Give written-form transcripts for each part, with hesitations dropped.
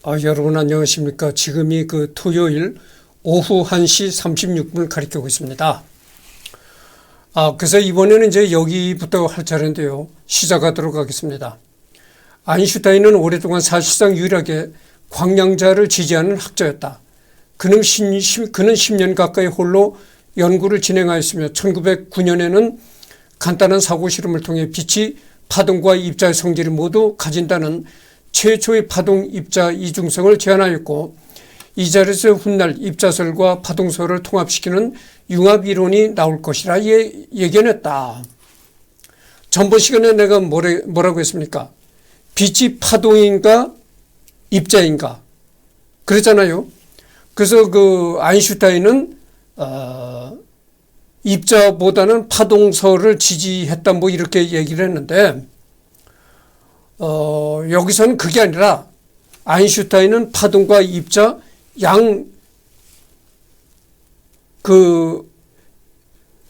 여러분 안녕하십니까. 지금이 토요일 오후 1시 36분을 가리키고 있습니다. 그래서 이번에는 이제 여기부터 할 차례인데요. 시작하도록 하겠습니다. 아인슈타인은 오랫동안 사실상 유일하게 광량자를 지지하는 학자였다. 그는 10년 가까이 홀로 연구를 진행하였으며 1909년에는 간단한 사고 실험을 통해 빛이 파동과 입자의 성질을 모두 가진다는 최초의 파동 입자 이중성을 제안하였고, 이 자리에서 훗날 입자설과 파동설을 통합시키는 융합 이론이 나올 것이라 예견했다. 전번 시간에 내가 뭐라고 했습니까? 빛이 파동인가 입자인가 그랬잖아요. 그래서 아인슈타인은 입자보다는 파동설을 지지했다 이렇게 얘기를 했는데, 여기서는 그게 아니라 아인슈타인은 파동과 입자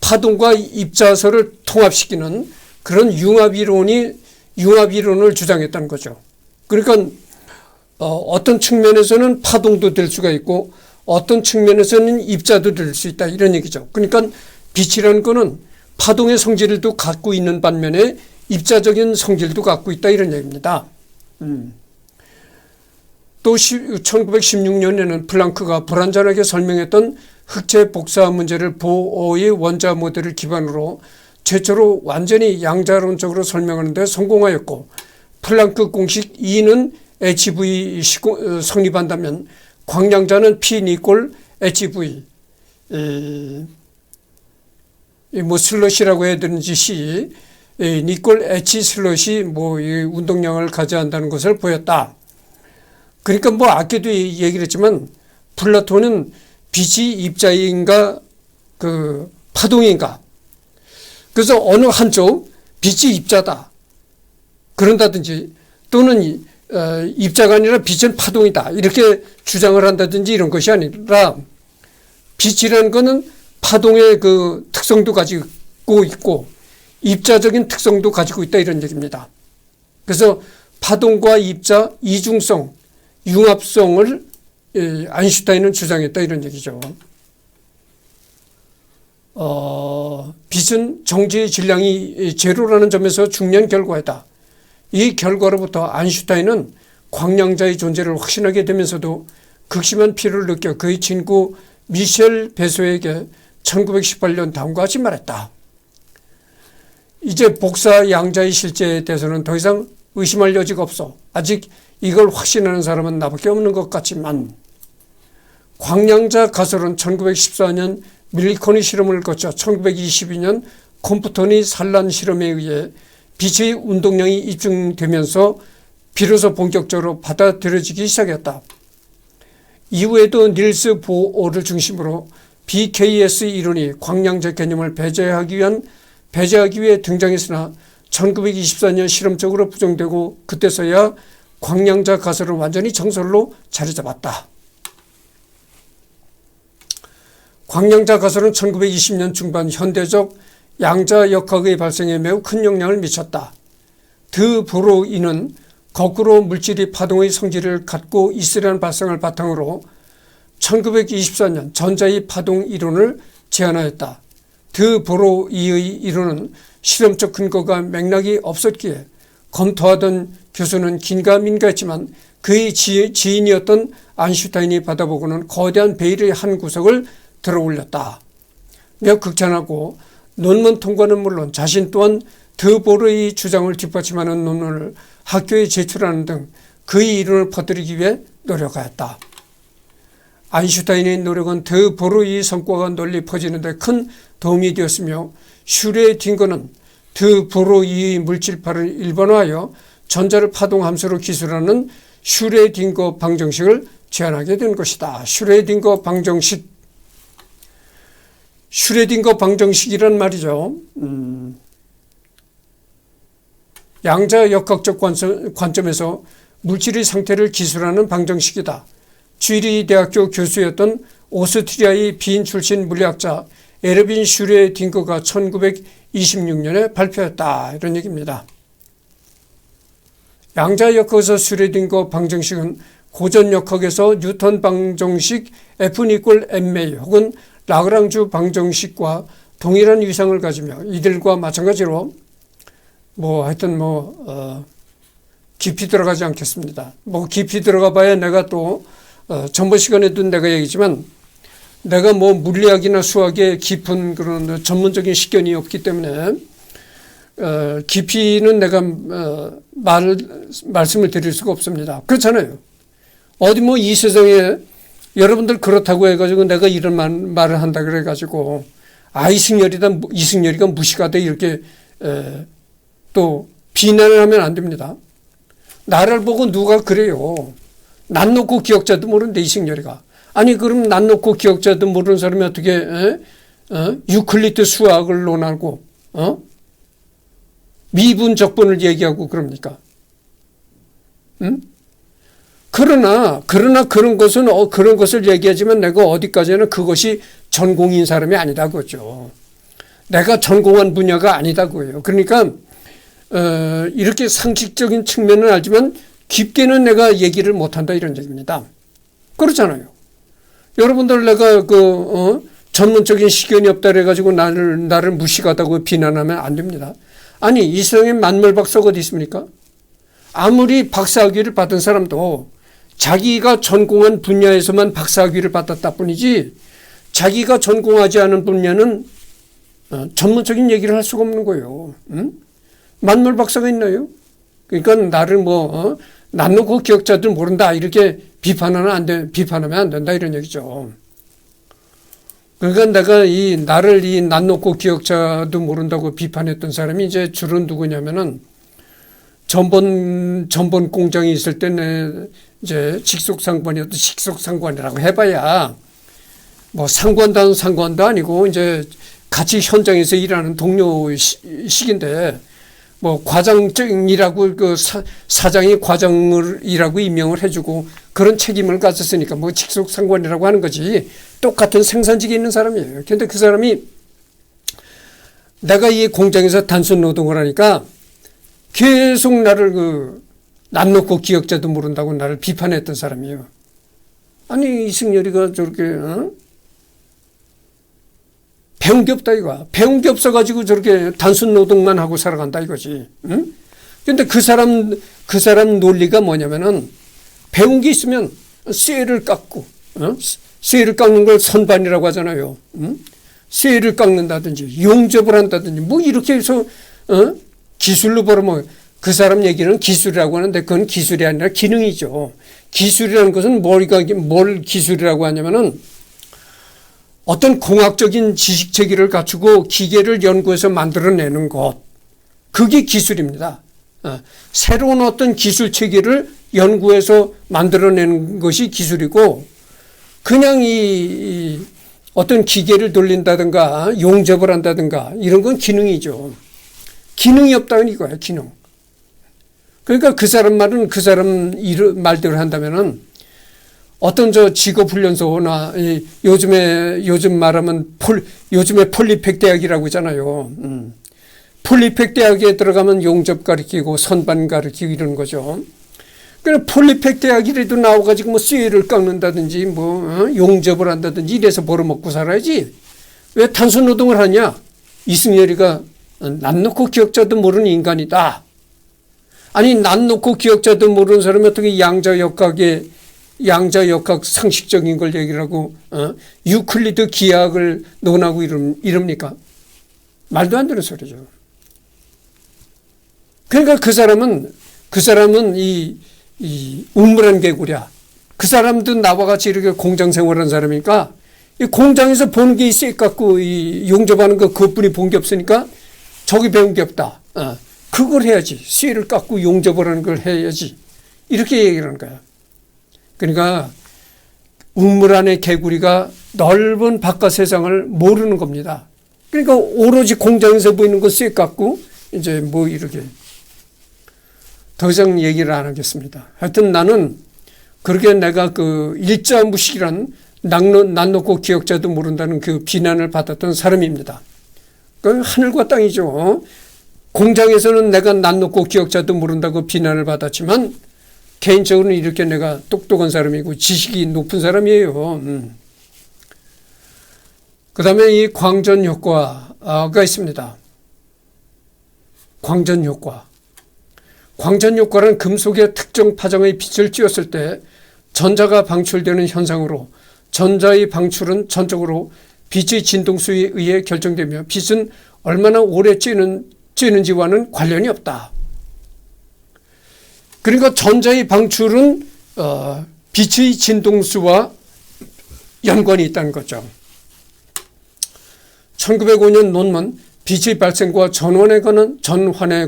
파동과 입자설을 통합시키는 그런 융합 이론을 주장했다는 거죠. 그러니까 어떤 측면에서는 파동도 될 수가 있고 어떤 측면에서는 입자도 될 수 있다 이런 얘기죠. 그러니까 빛이라는 거는 파동의 성질도 갖고 있는 반면에 입자적인 성질도 갖고 있다 이런 얘기입니다. 또 1916년에는 플랑크가 불완전하게 설명했던 흑체 복사 문제를 보어의 원자 모델을 기반으로 최초로 완전히 양자론적으로 설명하는 데 성공하였고, 플랑크 공식 E는 HV 성립한다면 광량자는 P 니꼴 HV 슬러시라고 해야 되는지 C 니꼴 H 슬러시 운동량을 가져간다는 것을 보였다. 그러니까 아까도 얘기를 했지만 플라톤은 빛이 입자인가 파동인가, 그래서 어느 한쪽 빛이 입자다 그런다든지, 또는 입자가 아니라 빛은 파동이다 이렇게 주장을 한다든지 이런 것이 아니라, 빛이라는 것은 파동의 특성도 가지고 있고 입자적인 특성도 가지고 있다 이런 얘기입니다. 그래서 파동과 입자 이중성, 융합성을 아인슈타인은 주장했다 이런 얘기죠. 빛은 정지의 질량이 제로라는 점에서 중요한 결과이다. 이 결과로부터 아인슈타인은 광량자의 존재를 확신하게 되면서도 극심한 피로를 느껴 그의 친구 미셸 베소에게 1918년 다음과 같이 말했다. 이제 복사 양자의 실제에 대해서는 더 이상 의심할 여지가 없어. 아직 이걸 확신하는 사람은 나밖에 없는 것 같지만, 광량자 가설은 1914년 밀리코니 실험을 거쳐 1922년 콤프턴이 산란 실험에 의해 빛의 운동량이 입증되면서 비로소 본격적으로 받아들여지기 시작했다. 이후에도 닐스 보어를 중심으로 BKS 이론이 광량자 개념을 배제하기 위해 등장했으나 1924년 실험적으로 부정되고 그때서야 광량자 가설은 완전히 정설로 자리 잡았다. 광량자 가설은 1920년 중반 현대적 양자 역학의 발생에 매우 큰 영향을 미쳤다. 드 브로이는 거꾸로 물질이 파동의 성질을 갖고 있으려는 발상을 바탕으로 1924년 전자의 파동 이론을 제안하였다. 드 브로이의 이론은 실험적 근거가 맥락이 없었기에 검토하던 교수는 긴가민가했지만 그의 지인이었던 아인슈타인이 받아보고는 거대한 베일의 한 구석을 들어올렸다. 몇 극찬하고 논문 통과는 물론 자신 또한 드 브로이의 주장을 뒷받침하는 논문을 학교에 제출하는 등 그의 이론을 퍼뜨리기 위해 노력하였다. 아인슈타인의 노력은 드 브로이의 성과가 널리 퍼지는 데 큰 도움이 되었으며, 슈레딩거는 드 브로이의 물질파를 일반화하여 전자를 파동함수로 기술하는 슈레딩거 방정식을 제안하게 된 것이다. 슈레딩거 방정식이란 말이죠. 양자 역학적 관점에서 물질의 상태를 기술하는 방정식이다. 쥐리 대학교 교수였던 오스트리아의 빈 출신 물리학자 에르빈 슈레딩거가 1926년에 발표했다 이런 얘기입니다. 양자 역학에서 슈레딩거 방정식은 고전역학에서 뉴턴 방정식 F=ma 혹은 라그랑주 방정식과 동일한 위상을 가지며 이들과 마찬가지로 하여튼 깊이 들어가지 않겠습니다. 깊이 들어가 봐야 내가 또 전번 시간에도 내가 얘기했지만 내가 물리학이나 수학에 깊은 그런 전문적인 식견이 없기 때문에 깊이는 내가 말씀을 드릴 수가 없습니다. 그렇잖아요. 어디 이 세상에 여러분들 그렇다고 해가지고 내가 이런 말을 한다 그래가지고 이승열이가 무시가 돼 이렇게 또 비난을 하면 안 됩니다. 나를 보고 누가 그래요. 난 놓고 기억자도 모르는데 이승열이가. 아니 그럼 난 놓고 기억자도 모르는 사람이 어떻게 유클리드 수학을 논하고 미분 적분을 얘기하고 그럽니까? 응? 그러나 그런 것을 얘기하지만 내가 어디까지나 그것이 전공인 사람이 아니다 그거죠. 내가 전공한 분야가 아니다고요. 그러니까 이렇게 상식적인 측면은 알지만 깊게는 내가 얘기를 못한다 이런 얘기입니다. 그렇잖아요. 여러분들 내가 전문적인 시견이 없다 그래가지고 나를 무식하다고 비난하면 안 됩니다. 아니 이 세상에 만물 박사가 어디 있습니까? 아무리 박사학위를 받은 사람도 자기가 전공한 분야에서만 박사학위를 받았다 뿐이지 자기가 전공하지 않은 분야는 전문적인 얘기를 할 수가 없는 거예요. 응? 만물 박사가 있나요? 그러니까 나를 난 놓고 기억자들 모른다 이렇게 비판하면 안 된다 이런 얘기죠. 그러니까 내가 나를 난 놓고 기억자도 모른다고 비판했던 사람이 이제 주로 누구냐면은 전번 공장이 있을 때는 이제 직속상관이어도 직속상관이라고 해봐야 상관도 아니고 이제 같이 현장에서 일하는 동료식인데 과장이라고 사장이 과장이라고 임명을 해주고 그런 책임을 가졌으니까 직속상관이라고 하는 거지 똑같은 생산직에 있는 사람이에요. 그런데 그 사람이 내가 이 공장에서 단순 노동을 하니까 계속 나를 남 놓고 기억자도 모른다고 나를 비판했던 사람이에요. 아니 이승열이가 저렇게 배운 게 없다 이거야. 배운 게 없어가지고 저렇게 단순 노동만 하고 살아간다 이거지. 응? 근데 그 사람 논리가 뭐냐면은 배운 게 있으면 쇠를 깎고, 쇠를 깎는 걸 선반이라고 하잖아요. 응? 쇠를 깎는다든지 용접을 한다든지 이렇게 해서 기술로 벌어먹어요. 그 사람 얘기는 기술이라고 하는데 그건 기술이 아니라 기능이죠. 기술이라는 것은 뭘 기술이라고 하냐면은 어떤 공학적인 지식 체계를 갖추고 기계를 연구해서 만들어내는 것. 그게 기술입니다. 새로운 어떤 기술 체계를 연구해서 만들어내는 것이 기술이고 그냥 어떤 기계를 돌린다든가 용접을 한다든가 이런 건 기능이죠. 기능이 없다는 이거야, 기능. 그러니까 그 사람 말은 그 사람 말대로 한다면은 어떤 직업훈련소나 요즘 말하면 요즘에 폴리팩 대학이라고 하잖아요. 폴리팩 대학에 들어가면 용접 가르치고 선반 가르치고 이런 거죠. 그래 폴리팩 대학이라도 나와가지고 쇠를 깎는다든지 용접을 한다든지 이래서 벌어먹고 살아야지. 왜 단순 노동을 하냐? 이승열이가 난 놓고 기억자도 모르는 인간이다. 아니 난 놓고 기억자도 모르는 사람이 어떻게 양자역학 상식적인 걸 얘기를 하고 유클리드 기하학을 논하고 이럽니까? 말도 안 되는 소리죠. 그러니까 그 사람은 이 우물한 개구리야. 그 사람도 나와 같이 이렇게 공장 생활하는 사람이니까 이 공장에서 보는 게 쇠 갖고 용접하는 거 그것뿐이 본 게 없으니까 저기 배운 게 없다. 그걸 해야지. 쇠를 깎고 용접을 하는 걸 해야지. 이렇게 얘기를 하는 거야. 그러니까 우물 안의 개구리가 넓은 바깥 세상을 모르는 겁니다. 그러니까 오로지 공장에서 보이는 거 쇠 깎고 이제 이렇게 더 이상 얘기를 안 하겠습니다. 하여튼 나는 그렇게 내가 일자무식이란 난 놓고 기억자도 모른다는 그 비난을 받았던 사람입니다. 그 하늘과 땅이죠. 공장에서는 내가 난 놓고 기억자도 모른다고 비난을 받았지만 개인적으로는 이렇게 내가 똑똑한 사람이고 지식이 높은 사람이에요. 그 다음에 이 광전 효과가 있습니다. 광전 효과. 광전 효과는 금속의 특정 파장의 빛을 쬐었을 때 전자가 방출되는 현상으로 전자의 방출은 전적으로 빛의 진동수에 의해 결정되며 빛은 얼마나 오래 쬐는지와는 관련이 없다. 그러니까 전자의 방출은 빛의 진동수와 연관이 있다는 거죠. 1905년 논문 빛의 발생과 전환에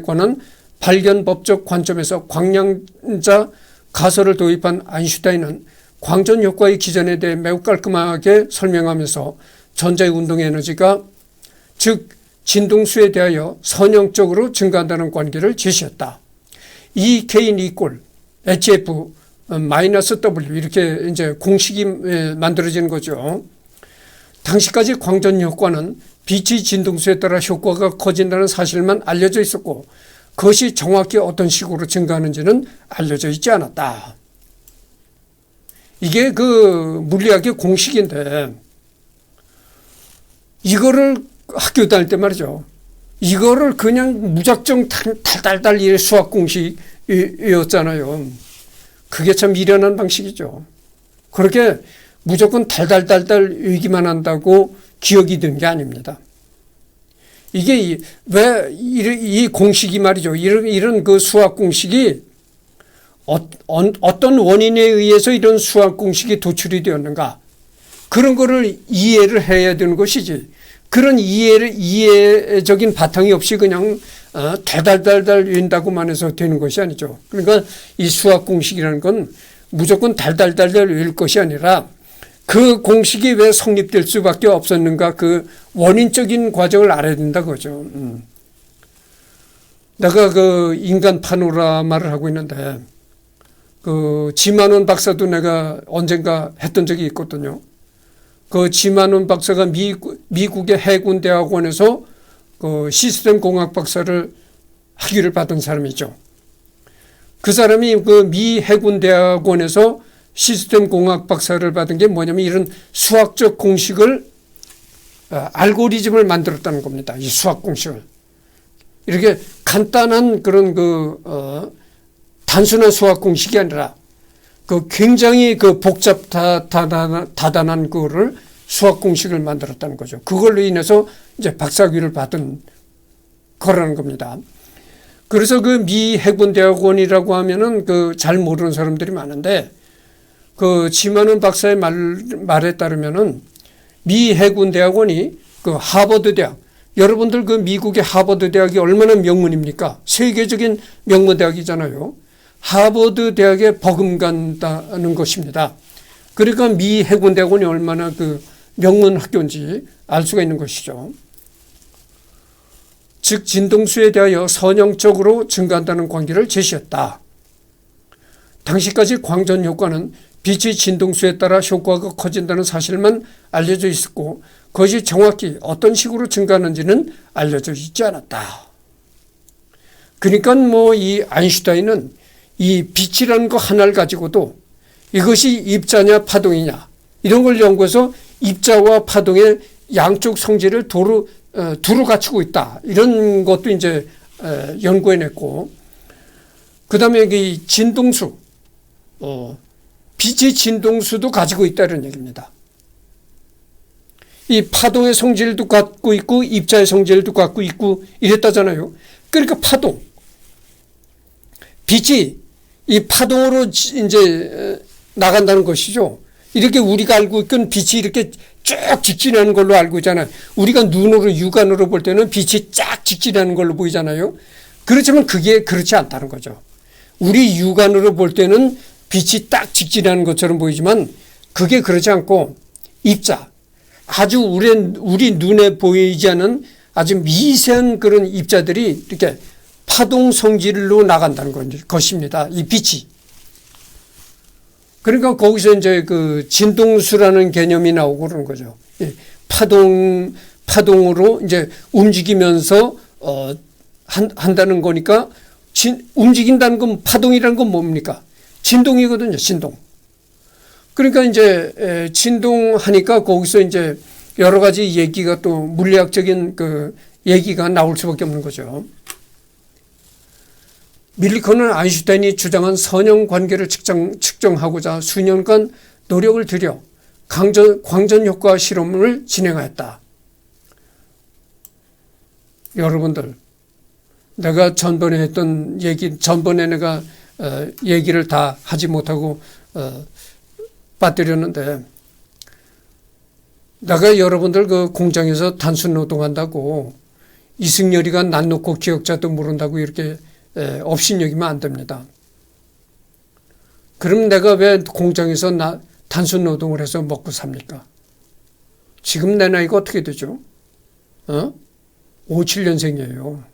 관한 발견법적 관점에서 광량자 가설을 도입한 아인슈타인은 광전 효과의 기전에 대해 매우 깔끔하게 설명하면서 전자의 운동 에너지가 즉 진동수에 대하여 선형적으로 증가한다는 관계를 제시했다. E K는 equal HF 마이너스 W 이렇게 이제 공식이 만들어지는 거죠. 당시까지 광전 효과는 빛의 진동수에 따라 효과가 커진다는 사실만 알려져 있었고 그것이 정확히 어떤 식으로 증가하는지는 알려져 있지 않았다. 이게 그 물리학의 공식인데 이거를 학교 다닐 때 말이죠. 이거를 그냥 무작정 달달달 이 수학 공식이었잖아요. 그게 참 미련한 방식이죠. 그렇게 무조건 달달달달 얘기만 한다고 기억이 든 게 아닙니다. 이게 왜 이 공식이 말이죠. 이런 그 수학 공식이 어떤 원인에 의해서 이런 수학 공식이 도출이 되었는가. 그런 거를 이해를 해야 되는 것이지. 그런 이해적인 바탕이 없이 그냥 달달달달 외운다고만 해서 되는 것이 아니죠. 그러니까 이 수학 공식이라는 건 무조건 달달달달 외울 것이 아니라 그 공식이 왜 성립될 수밖에 없었는가 그 원인적인 과정을 알아야 된다 그거죠. 내가 그 인간 파노라마를 하고 있는데 그 지만원 박사도 내가 언젠가 했던 적이 있거든요. 그 지만원 박사가 미국의 해군대학원에서 그 시스템 공학 박사를 학위를 받은 사람이죠. 그 사람이 그 미 해군대학원에서 시스템 공학 박사를 받은 게 뭐냐면 이런 수학적 공식을 알고리즘을 만들었다는 겁니다. 이 수학 공식을. 이렇게 간단한 그런 단순한 수학 공식이 아니라 그 굉장히 그 다단한 그거를 수학 공식을 만들었다는 거죠. 그걸로 인해서 이제 박사학위를 받은 거라는 겁니다. 그래서 그 미 해군대학원이라고 하면은 그 잘 모르는 사람들이 많은데 그 지만원 박사의 말에 따르면은 미 해군대학원이 그 하버드 대학, 여러분들 그 미국의 하버드 대학이 얼마나 명문입니까? 세계적인 명문 대학이잖아요. 하버드 대학에 버금간다는 것입니다. 그러니까 미 해군대학원이 얼마나 그 명문 학교인지 알 수가 있는 것이죠. 즉 진동수에 대하여 선형적으로 증가한다는 관계를 제시했다. 당시까지 광전 효과는 빛의 진동수에 따라 효과가 커진다는 사실만 알려져 있었고 그것이 정확히 어떤 식으로 증가하는지는 알려져 있지 않았다. 그러니까 뭐 이 아인슈타인은 이 빛이라는 거 하나를 가지고도 이것이 입자냐 파동이냐 이런 걸 연구해서 입자와 파동의 양쪽 성질을 두루 갖추고 있다. 이런 것도 이제 연구해냈고 그 다음에 이 진동수 빛의 진동수도 가지고 있다는 얘기입니다. 이 파동의 성질도 갖고 있고 입자의 성질도 갖고 있고 이랬다잖아요. 그러니까 파동 빛이 이 파동으로 이제 나간다는 것이죠. 이렇게 우리가 알고 있건 빛이 이렇게 쭉 직진하는 걸로 알고 있잖아요. 우리가 눈으로 육안으로 볼 때는 빛이 쫙 직진하는 걸로 보이잖아요. 그렇지만 그게 그렇지 않다는 거죠. 우리 육안으로 볼 때는 빛이 딱 직진하는 것처럼 보이지만 그게 그렇지 않고 입자 아주 우리 눈에 보이지 않는 아주 미세한 그런 입자들이 이렇게 파동 성질로 나간다는 것입니다. 이 빛이. 그러니까 거기서 이제 그 진동수라는 개념이 나오고 그러는 거죠. 파동으로 이제 움직이면서 한다는 거니까 움직인다는 건 파동이라는 건 뭡니까? 진동이거든요, 진동. 그러니까 이제 진동하니까 거기서 이제 여러 가지 얘기가 또 물리학적인 그 얘기가 나올 수밖에 없는 거죠. 밀리컨은 아인슈타인이 주장한 선형 관계를 측정하고자 수년간 노력을 들여 광전 효과 실험을 진행하였다. 여러분들, 내가 전번에 했던 얘기, 전번에 내가 얘기를 다 하지 못하고 빠뜨렸는데, 내가 여러분들 그 공장에서 단순 노동한다고 이승열이가 난 놓고 기억자도 모른다고 이렇게 업신여기면 안 됩니다. 그럼 내가 왜 공장에서 단순 노동을 해서 먹고 삽니까? 지금 내 나이가 어떻게 되죠? 57년생이에요.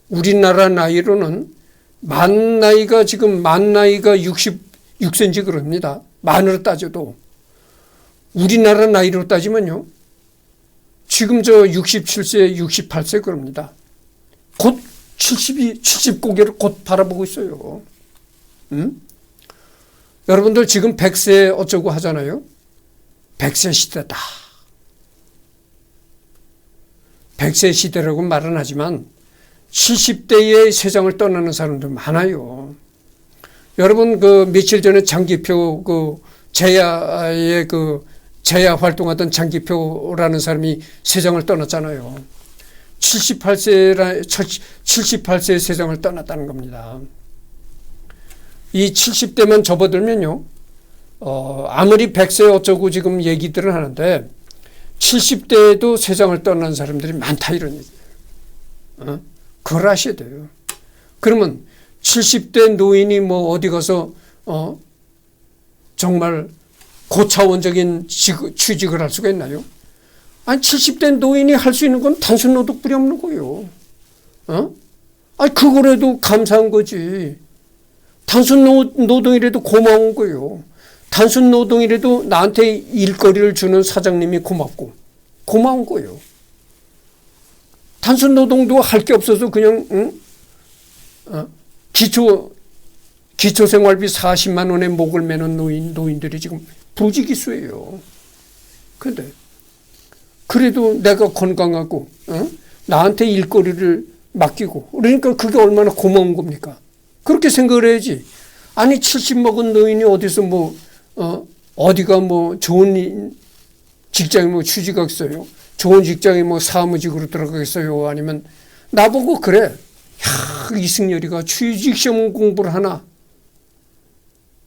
우리나라 나이로는 만 나이가 66cm 그럽니다. 만으로 따져도. 우리나라 나이로 따지면요. 지금 67세, 68세 그럽니다. 곧 70고개를 곧 바라보고 있어요. 여러분들 지금 100세 어쩌고 하잖아요. 100세 시대다. 100세 시대라고 말은 하지만 70대의 세상을 떠나는 사람들 많아요. 여러분 그 며칠 전에 장기표 제야의 제야 활동하던 장기표라는 사람이 세상을 떠났잖아요. 78세의 세상을 떠났다는 겁니다. 이 70대만 접어들면요, 아무리 100세 어쩌고 지금 얘기들을 하는데 70대에도 세상을 떠난 사람들이 많다 이런 얘기예요. 그걸 아셔야 돼요. 그러면 70대 노인이 뭐 어디 가서 정말 고차원적인 취직을 할 수가 있나요? 아니 70대 노인이 할 수 있는 건 단순 노동뿐이 없는 거예요. 아니 그거라도 감사한 거지. 단순 노동이라도 고마운 거예요. 단순 노동이라도 나한테 일거리를 주는 사장님이 고마운 거예요. 단순 노동도 할 게 없어서 그냥 기초생활비 40만 원에 목을 매는 노인들이 지금 부지기수예요. 그런데 그래도 내가 건강하고 나한테 일거리를 맡기고 그러니까 그게 얼마나 고마운 겁니까? 그렇게 생각을 해야지. 아니 70 먹은 노인이 어디서 어디가 좋은 직장에 취직하겠어요? 좋은 직장에 사무직으로 들어가겠어요? 아니면 나보고 그래. 야, 이승열이가 취직시험 공부를 하나?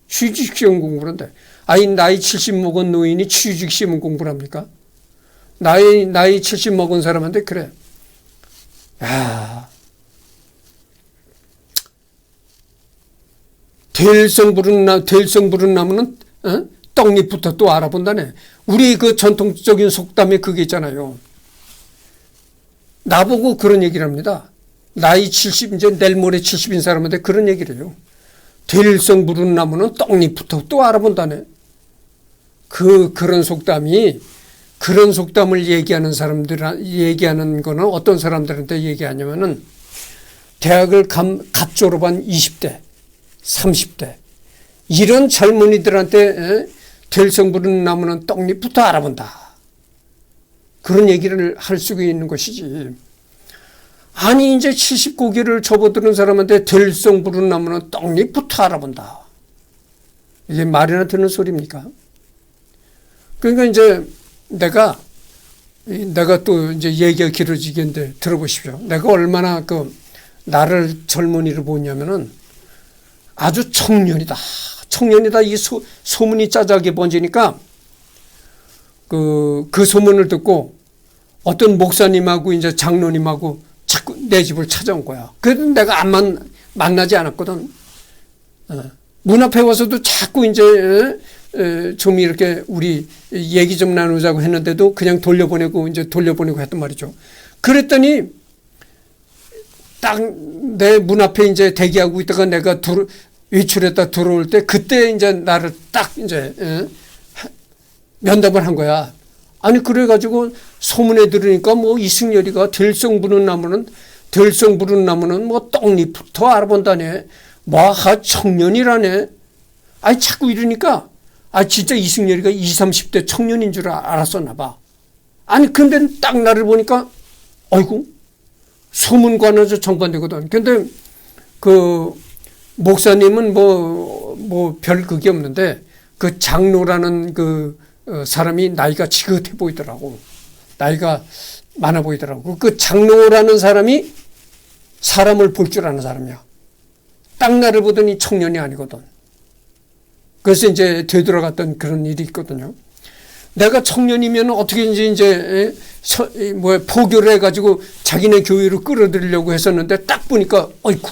취직시험 공부를 한다. 아니 나이 70 먹은 노인이 취직시험 공부를 합니까? 나이 70 먹은 사람한테 그래. 야, 될성 부른 나무는 떡잎부터 또 알아본다네. 우리 그 전통적인 속담에 그게 있잖아요. 나보고 그런 얘기를 합니다. 나이 70, 이제 내일 모레 70인 사람한테 그런 얘기를 해요. 될성 부른 나무는 떡잎부터 또 알아본다네. 그런 속담이, 그런 속담을 얘기하는 거는 어떤 사람들한테 얘기하냐면은 대학을 갓 졸업한 20대, 30대, 이런 젊은이들한테 될성 부른 나무는 떡잎부터 알아본다. 그런 얘기를 할 수가 있는 것이지. 아니 이제 70고개를 접어드는 사람한테 될성 부른 나무는 떡잎부터 알아본다. 이게 말이나 듣는 소리입니까? 그러니까 이제 내가 또 이제 얘기가 길어지겠는데 들어보십시오. 내가 얼마나 나를 젊은이로 보냐면은 아주 청년이다. 이 소문이 짜자하게 번지니까 그 소문을 듣고 어떤 목사님하고 이제 장로님하고 자꾸 내 집을 찾아온 거야. 그래도 내가 안 만나지 않았거든. 문 앞에 와서도 자꾸 이제 좀 이렇게 우리 얘기 좀 나누자고 했는데도 그냥 돌려보내고 했단 말이죠. 그랬더니 딱 내 문 앞에 이제 대기하고 있다가 내가 외출했다 들어올 때 그때 이제 나를 딱 이제 면담을 한 거야. 아니 그래가지고 소문에 들으니까 이승열이가 될성 부른 나무는 떡잎부터 알아본다네. 청년이라네. 아니 자꾸 이러니까 진짜 이승열이가 20, 30대 청년인 줄 알았었나 봐. 아니 근데 딱 나를 보니까 어이구 소문관에서 정반대거든. 근데 그 목사님은 뭐 별 그게 없는데 그 장로라는 그 사람이 나이가 지긋해 보이더라고. 나이가 많아 보이더라고. 그 장로라는 사람이 사람을 볼 줄 아는 사람이야. 딱 나를 보더니 청년이 아니거든. 그래서 이제 되돌아갔던 그런 일이 있거든요. 내가 청년이면 어떻게든지 이제 포교를 해가지고 자기네 교회로 끌어들이려고 했었는데 딱 보니까 어이쿠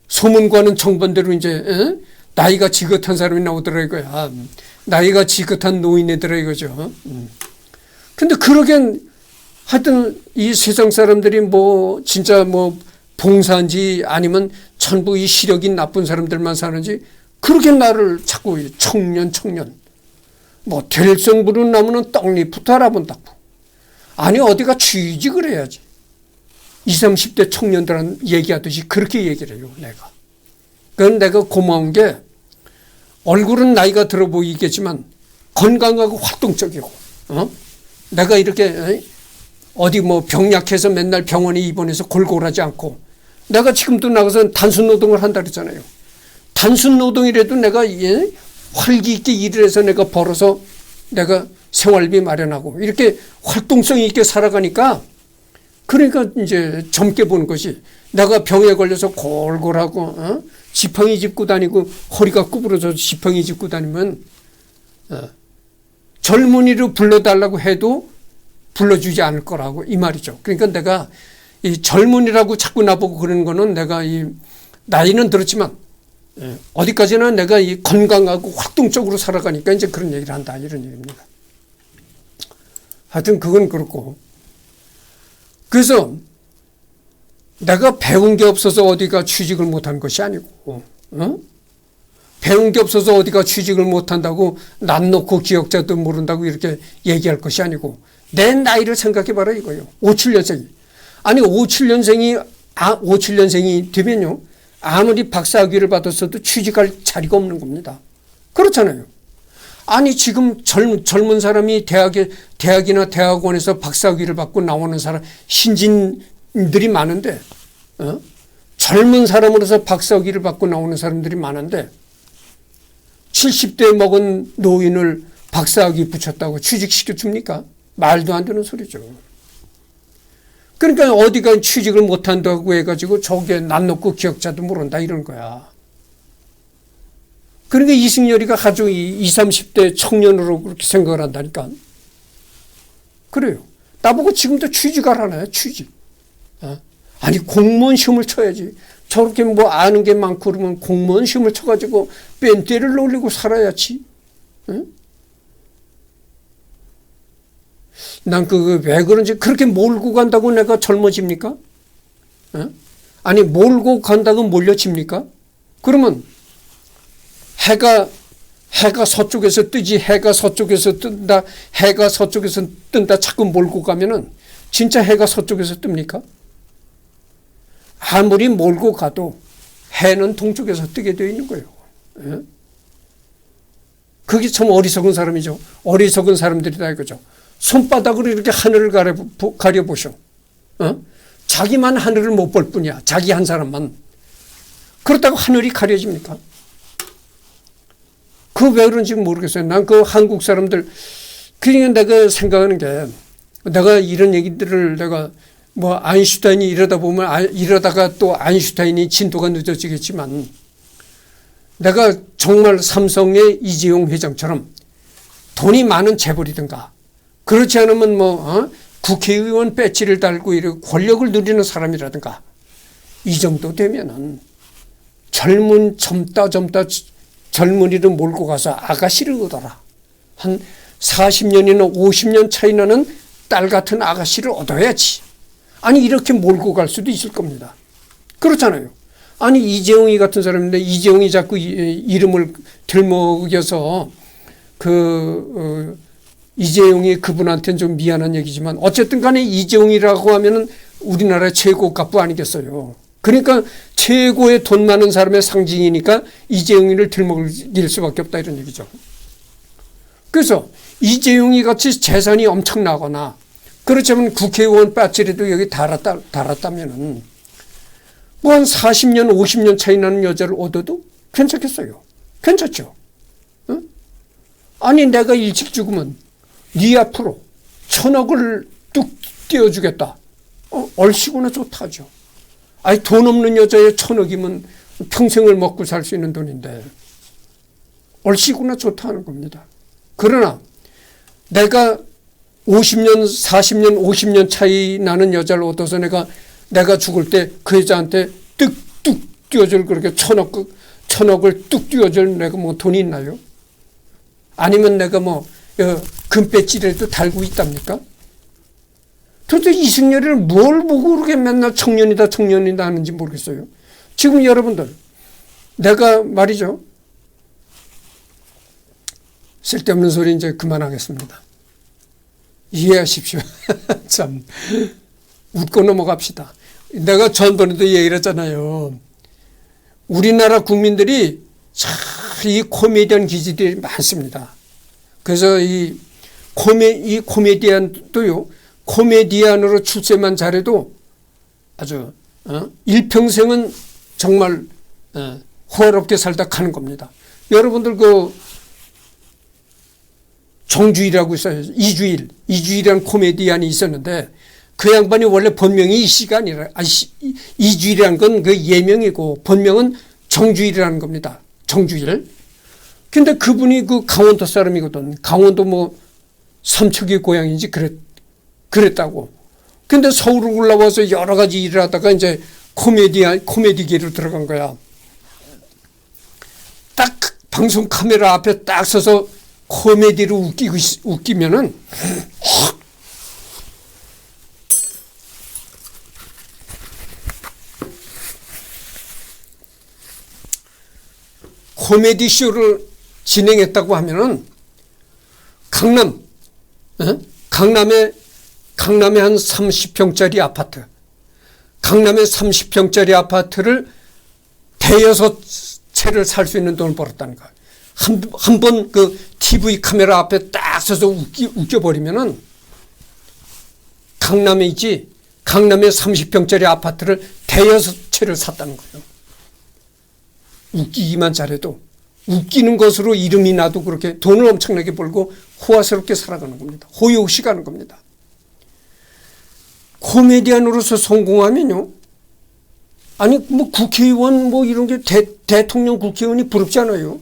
소문과는 정반대로 이제 나이가 지긋한 사람이 나오더라 이거야. 나이가 지긋한 노인애더라 이거죠. 근데 그러기엔 하여튼 이 세상 사람들이 뭐 진짜 뭐 봉사인지 아니면 전부 이 시력이 나쁜 사람들만 사는지 그렇게 나를 자꾸 청년 뭐 될성 부른 나무는 떡잎부터 알아본다고. 아니 어디가 취직을 해야지. 20, 30대 청년들은 얘기하듯이 그렇게 얘기를 해요. 내가. 그건 내가 고마운 게 얼굴은 나이가 들어 보이겠지만 건강하고 활동적이고 내가 이렇게 어디 뭐 병약해서 맨날 병원에 입원해서 골골하지 않고 내가 지금도 나가서 단순 노동을 한다 그랬잖아요. 단순 노동이라도 내가 활기 있게 일을 해서 내가 벌어서 내가 생활비 마련하고 이렇게 활동성 있게 살아가니까 그러니까 이제 젊게 보는 것이 내가 병에 걸려서 골골하고 지팡이 짚고 다니고 허리가 구부러져서 지팡이 짚고 다니면 젊은이로 불러달라고 해도 불러주지 않을 거라고 이 말이죠. 그러니까 내가 이 젊은이라고 자꾸 나보고 그러는 거는 내가 이 나이는 들었지만 어디까지나 내가 이 건강하고 활동적으로 살아가니까 이제 그런 얘기를 한다 이런 얘기입니다. 하여튼 그건 그렇고 그래서 내가 배운 게 없어서 어디가 취직을 못한 것이 아니고 배운 게 없어서 어디가 취직을 못한다고 남 놓고 기억자도 모른다고 이렇게 얘기할 것이 아니고 내 나이를 생각해 봐라 이거예요. 57년생이. 아니 57년생이 되면요. 아무리 박사학위를 받았어도 취직할 자리가 없는 겁니다. 그렇잖아요. 아니 지금 젊은 사람이 대학이나 대학원에서 박사학위를 받고 나오는 사람 신진들이 많은데 젊은 사람으로서 박사학위를 받고 나오는 사람들이 많은데 70대 먹은 노인을 박사학위 붙였다고 취직시켜 줍니까? 말도 안 되는 소리죠. 그러니까 어디가 취직을 못한다고 해가지고 저게 남 놓고 기억자도 모른다 이런 거야. 그러니까 이승열이가 아주 20, 30대 청년으로 그렇게 생각을 한다니까. 그래요. 나보고 지금도 취직하라나요? 취직. 아니 공무원 시험을 쳐야지. 저렇게 뭐 아는 게 많고 그러면 공무원 시험을 쳐가지고 뺀대를 놀리고 살아야지. 응? 난 왜 그런지 그렇게 몰고 간다고 내가 젊어집니까? 아니 몰고 간다고 몰려집니까? 그러면 해가 서쪽에서 뜨지 해가 서쪽에서 뜬다 해가 서쪽에서 뜬다 자꾸 몰고 가면은 진짜 해가 서쪽에서 뜹니까? 아무리 몰고 가도 해는 동쪽에서 뜨게 되어 있는 거예요. 그게 참 어리석은 사람이죠. 어리석은 사람들이다 이거죠. 손바닥으로 이렇게 하늘을 가려보셔. 자기만 하늘을 못 볼 뿐이야. 자기 한 사람만. 그렇다고 하늘이 가려집니까? 왜 그런지 모르겠어요. 난 그 한국 사람들, 그러니까 내가 생각하는 게, 내가 이런 얘기들을 내가 뭐 아인슈타인이 이러다가 또 아인슈타인이 진도가 늦어지겠지만, 내가 정말 삼성의 이재용 회장처럼 돈이 많은 재벌이든가, 그렇지 않으면 국회의원 배지를 달고 이렇게 권력을 누리는 사람이라든가 이 정도 되면은 젊다 젊은이를 몰고 가서 아가씨를 얻어라. 한 40년이나 50년 차이 나는 딸 같은 아가씨를 얻어야지. 아니 이렇게 몰고 갈 수도 있을 겁니다. 그렇잖아요. 아니 이재용이 같은 사람인데 이재용이 자꾸 이름을 들먹여서 이재용이 그분한테는 좀 미안한 얘기지만 어쨌든 간에 이재용이라고 하면은 우리나라의 최고 갑부 아니겠어요. 그러니까 최고의 돈 많은 사람의 상징이니까 이재용이를 들먹일 수밖에 없다 이런 얘기죠. 그래서 이재용이 같이 재산이 엄청나거나 그렇지만 국회의원 배지라도 여기 달았다면은 뭐 한 40년 50년 차이 나는 여자를 얻어도 괜찮겠어요. 괜찮죠. 어? 아니 내가 일찍 죽으면 네 앞으로 1,000억을 뚝 띄워주겠다. 얼씨구나 좋다죠. 아니 돈 없는 여자의 1,000억이면 평생을 먹고 살 수 있는 돈인데 얼씨구나 좋다는 겁니다. 그러나 내가 50년 40년 50년 차이 나는 여자를 얻어서 내가 죽을 때 그 여자한테 뚝뚝 띄워줄 그렇게 1,000억을 뚝 띄워줄 내가 뭐 돈이 있나요? 아니면 내가 뭐 금배지라도 달고 있답니까? 도대체 이승열이를 뭘 보고 그렇게 맨날 청년이다 하는지 모르겠어요. 지금 여러분들 내가 말이죠. 쓸데없는 소리 이제 그만하겠습니다. 이해하십시오. 참 웃고 넘어갑시다. 내가 전번에도 얘기를 했잖아요. 우리나라 국민들이 참 이 코미디언 기질이 많습니다. 그래서 이 코미디언도요. 코미디언으로 출세만 잘해도 아주 일평생은 정말 호화롭게 살다 가는 겁니다. 여러분들 그 정주일이라고 있어요. 이주일이라는 코미디언이 있었는데 그 양반이 원래 본명이 이씨가 아니라 이주일이라는 건 그 예명이고 본명은 정주일이라는 겁니다. 정주일. 근데 그분이 그 강원도 사람이거든. 강원도 뭐 삼척이 고향인지 그랬다고. 근데 서울로 올라와서 여러 가지 일을 하다가 이제 코미디계로 들어간 거야. 딱 방송 카메라 앞에 딱 서서 코미디로 웃기면은 코미디 쇼를 진행했다고 하면은 강남에 한 30평짜리 아파트, 강남에 30평짜리 아파트를 대여섯 채를 살 수 있는 돈을 벌었다는 거야. 한 번 그 TV 카메라 앞에 딱 서서 웃겨버리면은 강남에 30평짜리 아파트를 대여섯 채를 샀다는 거예요. 웃기기만 잘해도 웃기는 것으로 이름이 나도 그렇게 돈을 엄청나게 벌고 호화스럽게 살아가는 겁니다. 호의호식 하는 겁니다. 코미디언으로서 성공하면요. 아니 뭐 국회의원 뭐 이런 게 대통령 국회의원이 부럽지 않아요.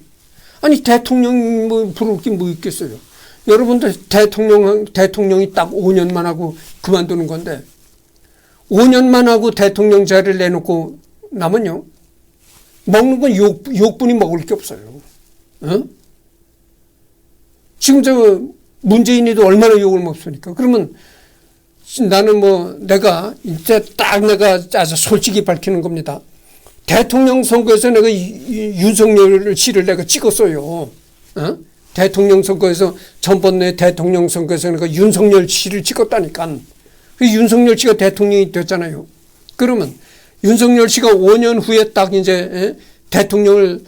아니 대통령 뭐 부러울 게 뭐 있겠어요. 여러분들 대통령이 딱 5년만 하고 그만두는 건데 5년만 하고 대통령 자리를 내놓고 나면요. 먹는 건 욕분이 먹을 게 없어요. 어? 지금 저 문재인이도 얼마나 욕을 먹습니까? 그러면 나는 뭐 내가 아주 솔직히 밝히는 겁니다. 대통령 선거에서 내가 윤석열 씨를 내가 찍었어요. 어? 대통령 선거에서 전번에 대통령 선거에서 내가 윤석열 씨를 찍었다니까. 그 윤석열 씨가 대통령이 됐잖아요. 그러면 윤석열 씨가 5년 후에 딱 이제 대통령을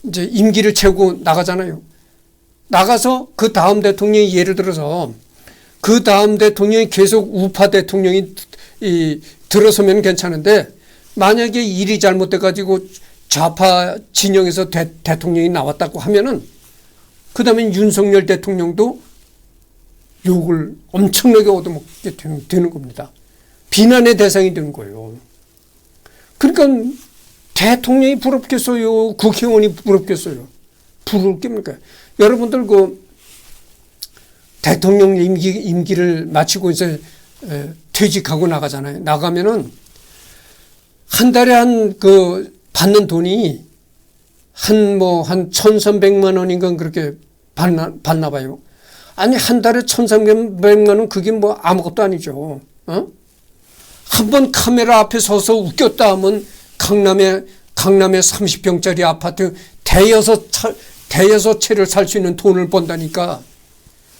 이제 임기를 채우고 나가잖아요. 나가서 그 다음 대통령이 예를 들어서 그 다음 대통령이 계속 우파 대통령이 들어서면 괜찮은데 만약에 일이 잘못돼가지고 좌파 진영에서 대통령이 나왔다고 하면은 그 다음에 윤석열 대통령도 욕을 엄청나게 얻어먹게 되는 겁니다. 비난의 대상이 되는 거예요. 그러니까 대통령이 부럽겠어요? 국회의원이 부럽겠어요? 부러울 게입니까? 여러분들 그 대통령 임기를 마치고 이제 퇴직하고 나가잖아요. 나가면은 한 달에 받는 돈이 한 1,300만 원인가 그렇게 받나 봐요. 아니 한 달에 1,300만 원 그게 뭐 아무것도 아니죠. 어? 한번 카메라 앞에 서서 웃겼다 하면 강남에 30평짜리 아파트 대여섯 채를 살 수 있는 돈을 번다니까.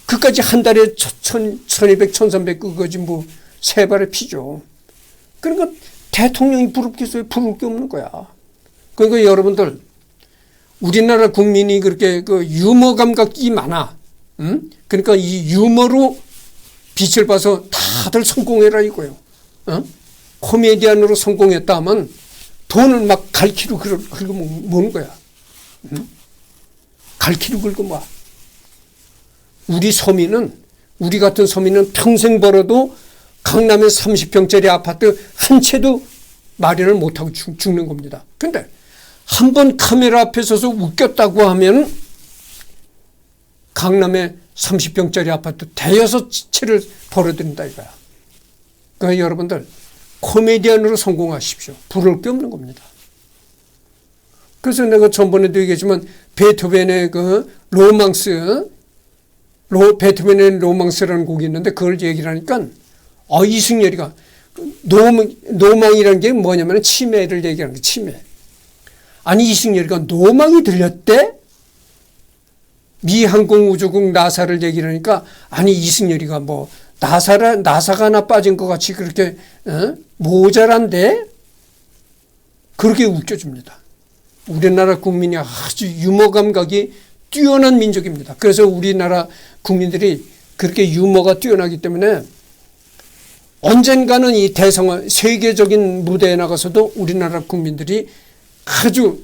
그까지 한 달에 1,200, 1,300 그거지 뭐 세 발의 피죠. 그러니까 대통령이 부럽겠어요? 부러울 게 없는 거야. 그러니까 여러분들, 우리나라 국민이 그렇게 그 유머 감각이 많아. 그러니까 이 유머로 빛을 봐서 다들 성공해라 이거예요. 코미디언으로 성공했다 하면 돈을 막 갈퀴로 긁어 모는 거야. 갈퀴로 긁어 모아. 우리 같은 서민은 평생 벌어도 강남에 30평짜리 아파트 한 채도 마련을 못하고 죽는 겁니다. 근데 한 번 카메라 앞에 서서 웃겼다고 하면 강남에 30평짜리 아파트 대여섯 채를 벌어들인다 이거야. 그러니까 여러분들 코미디언으로 성공하십시오. 부러울 게 없는 겁니다. 그래서 내가 전번에도 얘기했지만 베토벤의 베토벤의 로망스라는 곡이 있는데 그걸 얘기를 하니까 이승열이가 노망이라는 게 뭐냐면 치매를 얘기하는 거예요. 치매. 아니 이승열이가 노망이 들렸대? 미 항공우주국 나사를 얘기를 하니까 아니 이승열이가 뭐 나사가 하나 빠진 것 같이 그렇게 모자란데? 그렇게 웃겨줍니다. 우리나라 국민이 아주 유머 감각이 뛰어난 민족입니다. 그래서 우리나라 국민들이 그렇게 유머가 뛰어나기 때문에 언젠가는 이 대성화 세계적인 무대에 나가서도 우리나라 국민들이 아주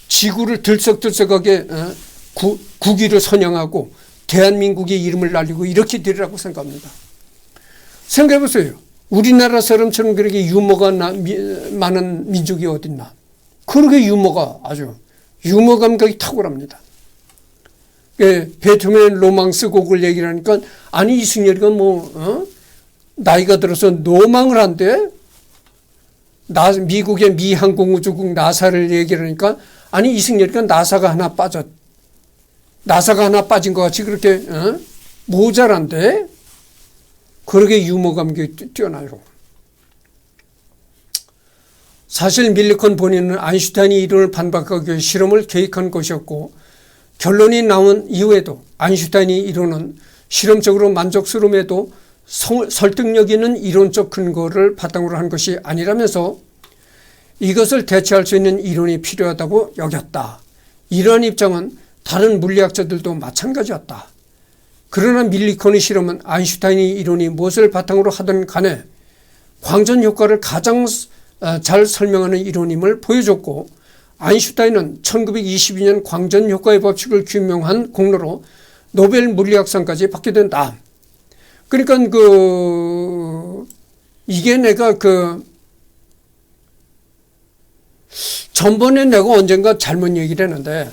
지구를 들썩들썩하게 국위를 선양하고 대한민국의 이름을 날리고 이렇게 되리라고 생각합니다. 생각해 보세요. 우리나라 사람처럼 그렇게 유머가 많은 민족이 어딨나. 그렇게 아주 유머 감각이 탁월합니다. 베토벤 로망스 곡을 얘기를 하니까 아니 이승열이가 나이가 들어서 노망을 한대? 미국의 미 항공우주국 나사를 얘기를 하니까 아니 이승열이가 나사가 하나 빠진 것 같이 그렇게 모자란데? 그렇게 유머 감각이 뛰어나요. 사실 밀리컨 본인은 아인슈타인이 이론을 반박하기 위해 실험을 계획한 것이었고 결론이 나온 이후에도 아인슈타인의 이론은 실험적으로 만족스러움에도 설득력 있는 이론적 근거를 바탕으로 한 것이 아니라면서 이것을 대체할 수 있는 이론이 필요하다고 여겼다. 이러한 입장은 다른 물리학자들도 마찬가지였다. 그러나 밀리컨의 실험은 아인슈타인의 이론이 무엇을 바탕으로 하든 간에 광전 효과를 가장 잘 설명하는 이론임을 보여줬고 아인슈타인은 1922년 광전 효과의 법칙을 규명한 공로로 노벨 물리학상까지 받게 된다. 그러니까 이게 내가 전번에 내가 언젠가 잘못 얘기를 했는데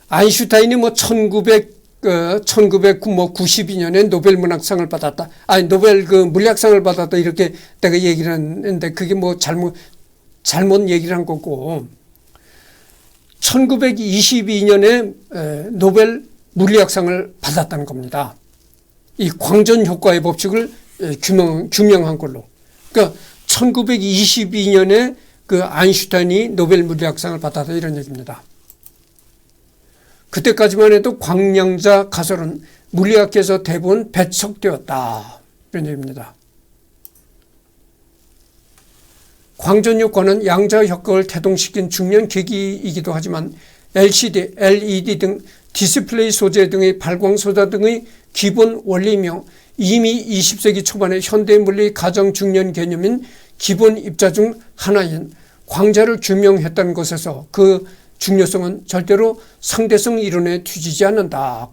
아인슈타인이 1992년에 노벨 문학상을 받았다. 노벨 물리학상을 받았다. 이렇게 내가 얘기를 했는데 그게 잘못 얘기를 한 거고 1922년에 노벨 물리학상을 받았다는 겁니다. 이 광전 효과의 법칙을 규명한 걸로. 그러니까 1922년에 아인슈타인이 노벨 물리학상을 받았다 이런 얘기입니다. 그때까지만 해도 광량자 가설은 물리학계에서 대부분 배척되었다. 이런 얘기입니다. 광전 효과는 양자 효과를 태동시킨 중요한 계기이기도 하지만 LCD, LED 등 디스플레이 소재 등의 발광소자 등의 기본 원리이며 이미 20세기 초반에 현대물리 가장 중요한 개념인 기본 입자 중 하나인 광자를 규명했다는 것에서 그 중요성은 절대로 상대성 이론에 뒤지지 않는다.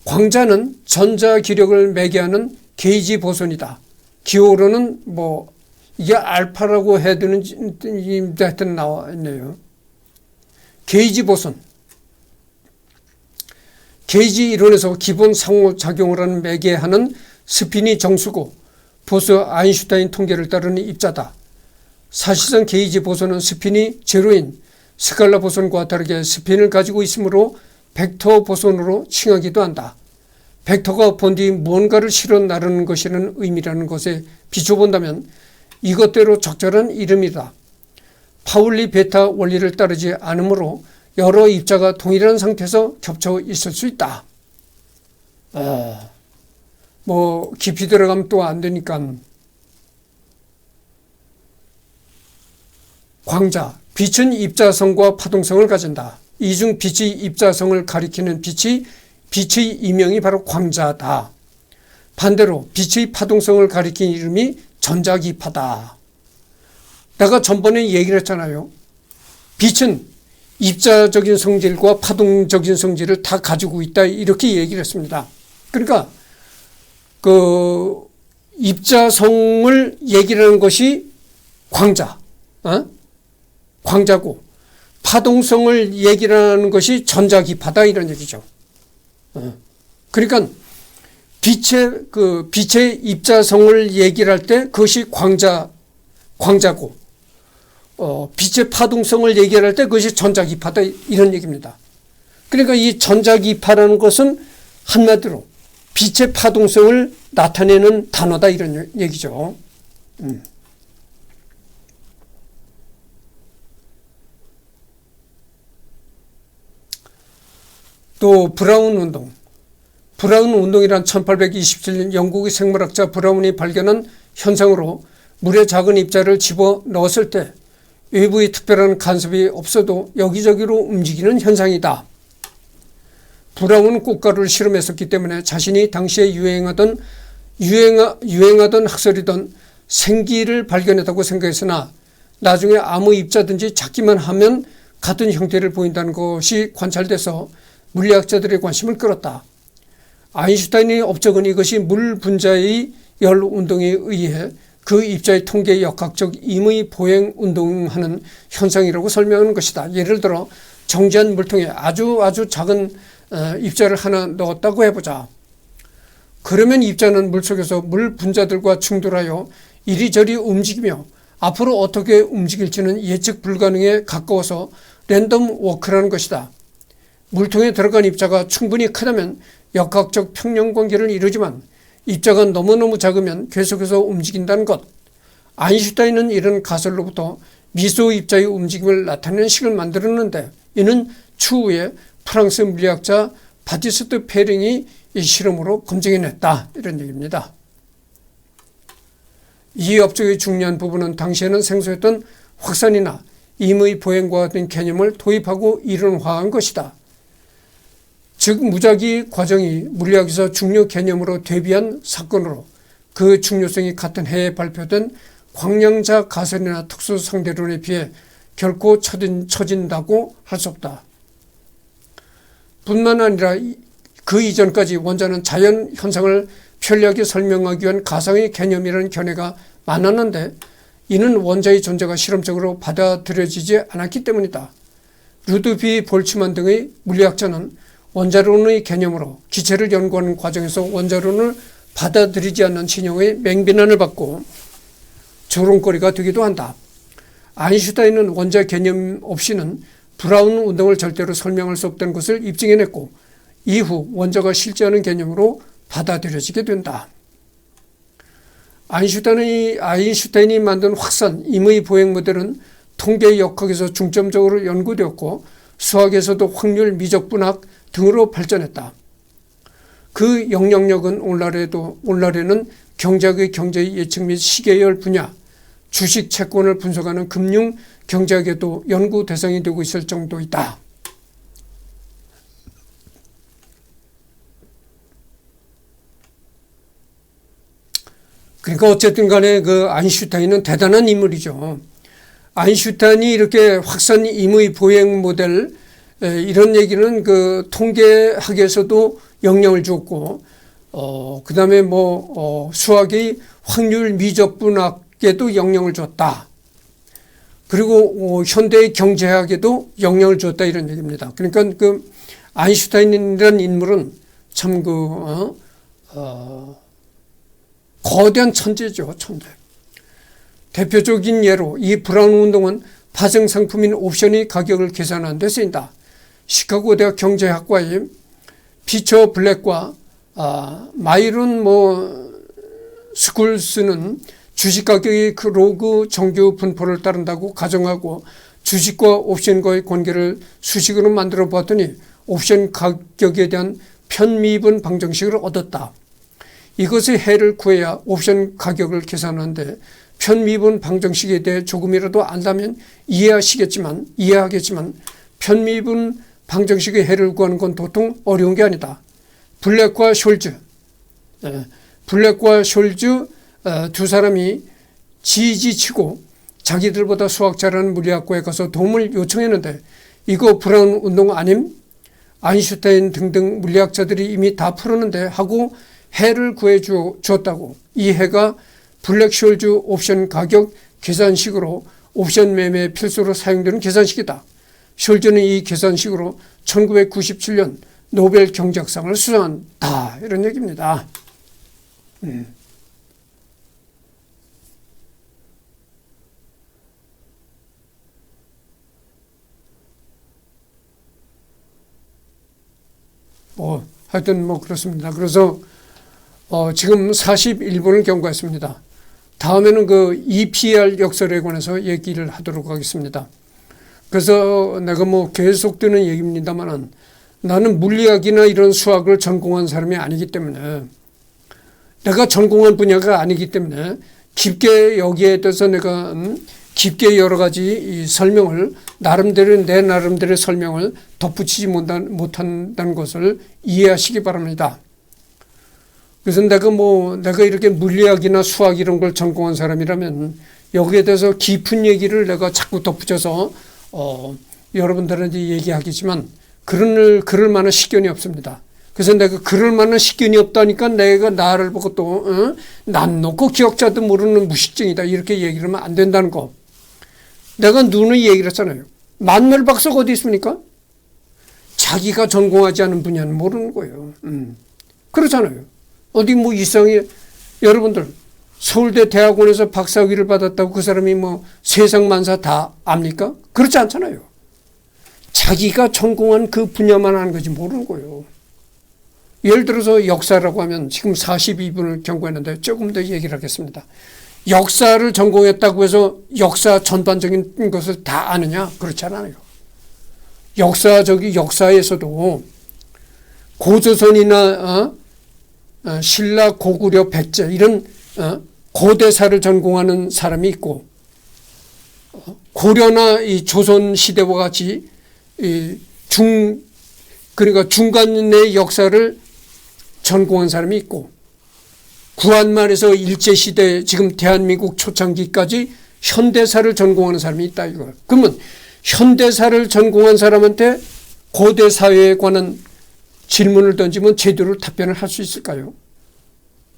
광자는 전자기력을 매개하는 게이지 보선이다. 기호로는 이게 알파라고 해야 되는지 하여튼 나와 있네요. 게이지 보선. 게이지 이론에서 기본 상호작용을 하는 매개하는 스핀이 정수고 보스 아인슈타인 통계를 따르는 입자다. 사실상 게이지 보선은 스핀이 제로인 스칼라 보선과 다르게 스핀을 가지고 있으므로 벡터 보선으로 칭하기도 한다. 벡터가 본 뒤 무언가를 실어 나르는 것이라는 의미라는 것에 비춰본다면 이것대로 적절한 이름이다. 파울리 베타 원리를 따르지 않으므로 여러 입자가 동일한 상태에서 겹쳐 있을 수 있다. 뭐 깊이 들어가면 또 안 되니까 광자, 빛은 입자성과 파동성을 가진다. 이중 빛이 입자성을 가리키는 빛의 이명이 바로 광자다. 반대로 빛의 파동성을 가리키는 이름이 전자기파다. 내가 전번에 얘기를 했잖아요. 빛은 입자적인 성질과 파동적인 성질을 다 가지고 있다, 이렇게 얘기를 했습니다. 그러니까 그 입자성을 얘기를 하는 것이 광자고 파동성을 얘기를 하는 것이 전자기파다, 이런 얘기죠. 그러니까 빛의 입자성을 얘기를 할 때 그것이 광자고 빛의 파동성을 얘기할 때 그것이 전자기파다, 이런 얘기입니다. 그러니까 이 전자기파라는 것은 한마디로 빛의 파동성을 나타내는 단어다, 이런 얘기죠. 또 브라운 운동. 브라운 운동이란 1827년 영국의 생물학자 브라운이 발견한 현상으로 물에 작은 입자를 집어 넣었을 때 외부에 특별한 간섭이 없어도 여기저기로 움직이는 현상이다. 브라운은 꽃가루를 실험했었기 때문에 자신이 당시에 유행하던 학설이던 생기를 발견했다고 생각했으나 나중에 아무 입자든지 작기만 하면 같은 형태를 보인다는 것이 관찰돼서 물리학자들의 관심을 끌었다. 아인슈타인의 업적은 이것이 물 분자의 열 운동에 의해 그 입자의 통계의 역학적 임의 보행 운동하는 현상이라고 설명하는 것이다. 예를 들어 정지한 물통에 아주 작은 입자를 하나 넣었다고 해보자. 그러면 입자는 물속에서 물 분자들과 충돌하여 이리저리 움직이며 앞으로 어떻게 움직일지는 예측 불가능에 가까워서 랜덤 워크라는 것이다. 물통에 들어간 입자가 충분히 크다면 역학적 평형관계를 이루지만 입자가 너무너무 작으면 계속해서 움직인다는 것. 아인슈타인은 이런 가설로부터 미소 입자의 움직임을 나타내는 식을 만들었는데 이는 추후에 프랑스 물리학자 바티스트 페링이 이 실험으로 검증해냈다, 이런 얘기입니다. 이 업적의 중요한 부분은 당시에는 생소했던 확산이나 임의 보행과 같은 개념을 도입하고 이론화한 것이다. 즉 무작위 과정이 물리학에서 중요 개념으로 대비한 사건으로 그 중요성이 같은 해에 발표된 광량자 가설이나 특수상대론에 비해 결코 처진다고 할 수 없다. 뿐만 아니라 그 이전까지 원자는 자연 현상을 편리하게 설명하기 위한 가상의 개념이라는 견해가 많았는데 이는 원자의 존재가 실험적으로 받아들여지지 않았기 때문이다. 루드비 볼츠만 등의 물리학자는 원자론의 개념으로 기체를 연구하는 과정에서 원자론을 받아들이지 않는 진영의 맹비난을 받고 조롱거리가 되기도 한다. 아인슈타인은 원자 개념 없이는 브라운 운동을 절대로 설명할 수 없다는 것을 입증해냈고 이후 원자가 실제하는 개념으로 받아들여지게 된다. 아인슈타인이 만든 확산, 임의 보행 모델은 통계 역학에서 중점적으로 연구되었고 수학에서도 확률, 미적분학 등으로 발전했다. 그 영향력은 오늘날에는 경제학의 경제의 예측 및 시계열 분야, 주식 채권을 분석하는 금융 경제학에도 연구 대상이 되고 있을 정도이다. 그러니까 어쨌든 간에 그 아인슈타인은 대단한 인물이죠. 아인슈타인이 이렇게 확산 임의 보행 모델 이런 얘기는 그 통계학에서도 영향을 주었고 그 다음에 수학의 확률 미적분학에도 영향을 줬다. 그리고 현대의 경제학에도 영향을 줬다, 이런 얘기입니다. 그러니까 그 아인슈타인이라는 인물은 참 거대한 천재죠, 천재. 대표적인 예로 이 브라운 운동은 파생 상품인 옵션의 가격을 계산하는 데 쓰인다. 시카고 대학 경제학과의 피처 블랙과 마이론 스쿨스는 주식 가격의 그 로그 정규 분포를 따른다고 가정하고 주식과 옵션과의 관계를 수식으로 만들어 보았더니 옵션 가격에 대한 편미분 방정식을 얻었다. 이것의 해를 구해야 옵션 가격을 계산하는데 편미분 방정식에 대해 조금이라도 안다면 이해하겠지만 편미분 방정식의 해를 구하는 건 보통 어려운 게 아니다. 블랙과 숄즈 두 사람이 지지치고 자기들보다 수학 잘하는 물리학과에 가서 도움을 요청했는데 이거 브라운 운동 아님? 아인슈타인 등등 물리학자들이 이미 다 풀었는데 하고 해를 구해 주었다고. 이 해가 블랙숄즈 옵션 가격 계산식으로 옵션 매매 필수로 사용되는 계산식이다. 숄즈는 이 계산식으로 1997년 노벨 경제학상을 수상한다. 이런 얘기입니다. 하여튼 그렇습니다. 그래서 지금 41분을 경과했습니다. 다음에는 그 EPR 역설에 관해서 얘기를 하도록 하겠습니다. 그래서 내가 계속되는 얘기입니다만 나는 물리학이나 이런 수학을 전공한 사람이 아니기 때문에 내가 전공한 분야가 아니기 때문에 깊게 여기에 대해서 내가 깊게 여러 가지 이 설명을 내 나름대로의 설명을 덧붙이지 못한다는 것을 이해하시기 바랍니다. 그래서 내가 이렇게 물리학이나 수학 이런 걸 전공한 사람이라면 여기에 대해서 깊은 얘기를 내가 자꾸 덧붙여서 여러분들한테 얘기하겠지만 그럴 만한 식견이 없습니다. 그래서 내가 그럴 만한 식견이 없다니까 내가 나를 보고 또 난 놓고 기억자도 모르는 무식증이다 이렇게 얘기를 하면 안 된다는 거. 내가 누누이 얘기를 했잖아요. 만물 박사가 어디 있습니까? 자기가 전공하지 않은 분야는 모르는 거예요. 그렇잖아요. 어디 이상해. 여러분들 서울대 대학원에서 박사학위를 받았다고 그 사람이 세상 만사 다 압니까? 그렇지 않잖아요. 자기가 전공한 그 분야만 하는 거지 모르는 거예요. 예를 들어서 역사라고 하면 지금 42분을 경고했는데 조금 더 얘기를 하겠습니다. 역사를 전공했다고 해서 역사 전반적인 것을 다 아느냐? 그렇지 않아요. 역사에서도 고조선이나 신라, 고구려, 백제 이런 고대사를 전공하는 사람이 있고 고려나 이 조선 시대와 같이 그러니까 중간의 역사를 전공한 사람이 있고 구한말에서 일제시대 지금 대한민국 초창기까지 현대사를 전공하는 사람이 있다 이거. 그러면 현대사를 전공한 사람한테 고대 사회에 관한 질문을 던지면 제대로 답변을 할 수 있을까요?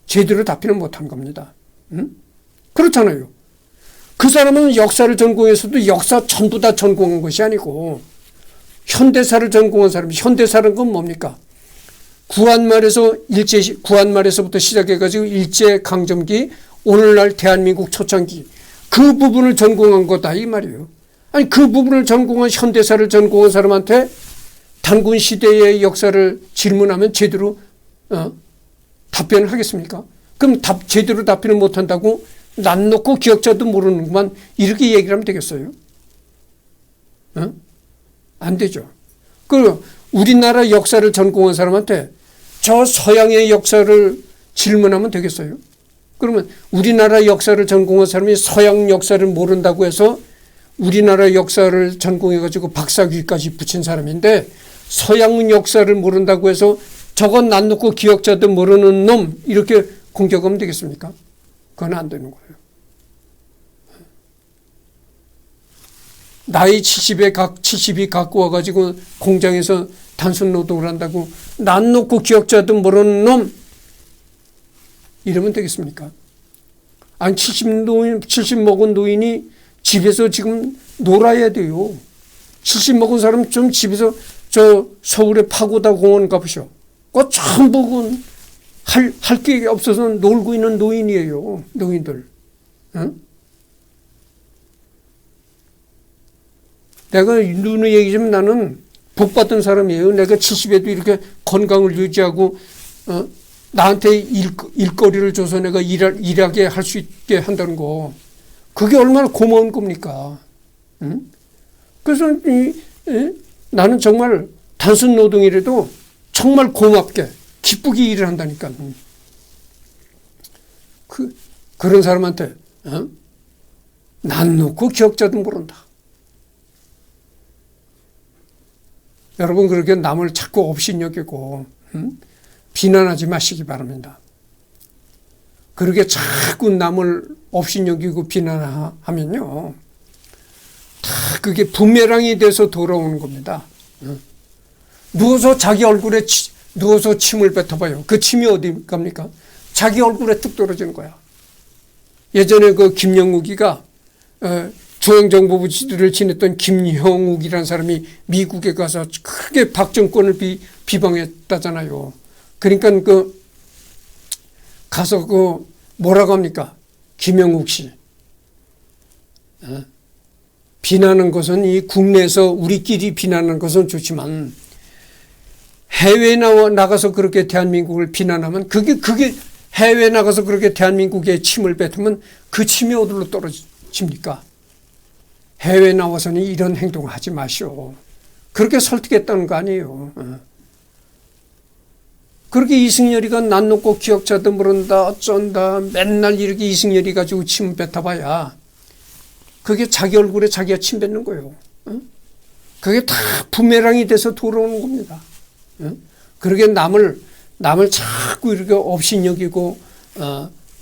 제대로 답변을 못한 겁니다. 그렇잖아요. 그 사람은 역사를 전공해서도 역사 전부 다 전공한 것이 아니고 현대사를 전공한 사람이 현대사는 건 뭡니까? 구한말에서부터 시작해가지고 일제강점기 오늘날 대한민국 초창기 그 부분을 전공한 거다 이 말이에요. 아니 그 부분을 전공한 현대사를 전공한 사람한테 단군 시대의 역사를 질문하면 제대로 답변을 하겠습니까? 그럼 제대로 답변을 못한다고 난 놓고 기억자도 모르는구만 이렇게 얘기를 하면 되겠어요? 안 되죠. 그 우리나라 역사를 전공한 사람한테 저 서양의 역사를 질문하면 되겠어요? 그러면 우리나라 역사를 전공한 사람이 서양 역사를 모른다고 해서 우리나라 역사를 전공해가지고 박사학위까지 붙인 사람인데 서양 역사를 모른다고 해서 저건 난 놓고 기억자도 모르는 놈 이렇게 공격하면 되겠습니까? 그건 안 되는 거예요. 나이 70이 갖고 와가지고 공장에서 단순 노동을 한다고 난 놓고 기억자도 모르는 놈 이러면 되겠습니까? 아니 70 먹은 노인이 집에서 지금 놀아야 돼요. 70 먹은 사람 좀 집에서 저 서울의 파고다 공원 가보셔. 그거 전부 할 게 없어서 놀고 있는 노인이에요. 노인들. 응? 내가 누누이 얘기하면 나는 복 받은 사람이에요. 내가 70에도 이렇게 건강을 유지하고 나한테 일거리를 줘서 내가 일하게 할 수 있게 한다는 거. 그게 얼마나 고마운 겁니까? 응? 그래서 나는 정말 단순 노동이라도 정말 고맙게 기쁘게 일을 한다니까. 그런 사람한테 난 놓고 기억자도 모른다. 여러분 그렇게 남을 자꾸 업신여기고 비난하지 마시기 바랍니다. 그렇게 자꾸 남을 업신여기고 비난하면요, 다 그게 부메랑이 돼서 돌아오는 겁니다. 누워서 자기 얼굴에 누워서 침을 뱉어봐요. 그 침이 어디 갑니까? 자기 얼굴에 뚝 떨어지는 거야. 예전에 그 김영욱이가 중앙정보부를 지냈던 김형욱이라는 사람이 미국에 가서 크게 박정권을 비방했다잖아요. 그러니까 가서 뭐라고 합니까? 김영욱 씨. 비난하는 것은 이 국내에서 우리끼리 비난하는 것은 좋지만 해외에 나가서 그렇게 대한민국을 비난하면 그게 해외에 나가서 그렇게 대한민국에 침을 뱉으면 그 침이 어디로 떨어집니까? 해외에 나와서는 이런 행동을 하지 마시오. 그렇게 설득했다는 거 아니에요. 그렇게 이승열이가 난 놓고 기억자도 모른다 어쩐다 맨날 이렇게 이승열이 가지고 침 뱉어봐야 그게 자기 얼굴에 자기가 침 뱉는 거예요. 그게 다 부메랑이 돼서 돌아오는 겁니다. 그렇게 남을 자꾸 이렇게 업신여기고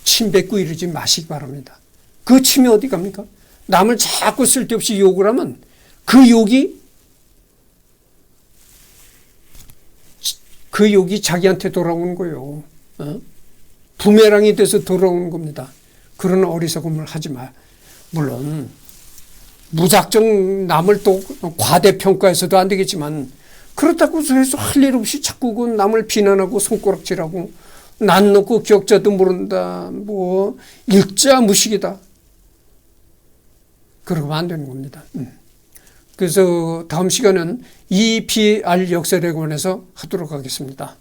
침 뱉고 이러지 마시기 바랍니다. 그 침이 어디 갑니까? 남을 자꾸 쓸데없이 욕을 하면 그 욕이 자기한테 돌아오는 거예요. 부메랑이 돼서 돌아오는 겁니다. 그런 어리석음을 하지 마. 물론 무작정 남을 또 과대평가해서도 안 되겠지만 그렇다고 해서 할 일 없이 자꾸 그 남을 비난하고 손가락질하고 난 놓고 기억자도 모른다 뭐 일자무식이다 그러면 안 되는 겁니다. 그래서 다음 시간은 EPR 역설에 관해서 하도록 하겠습니다.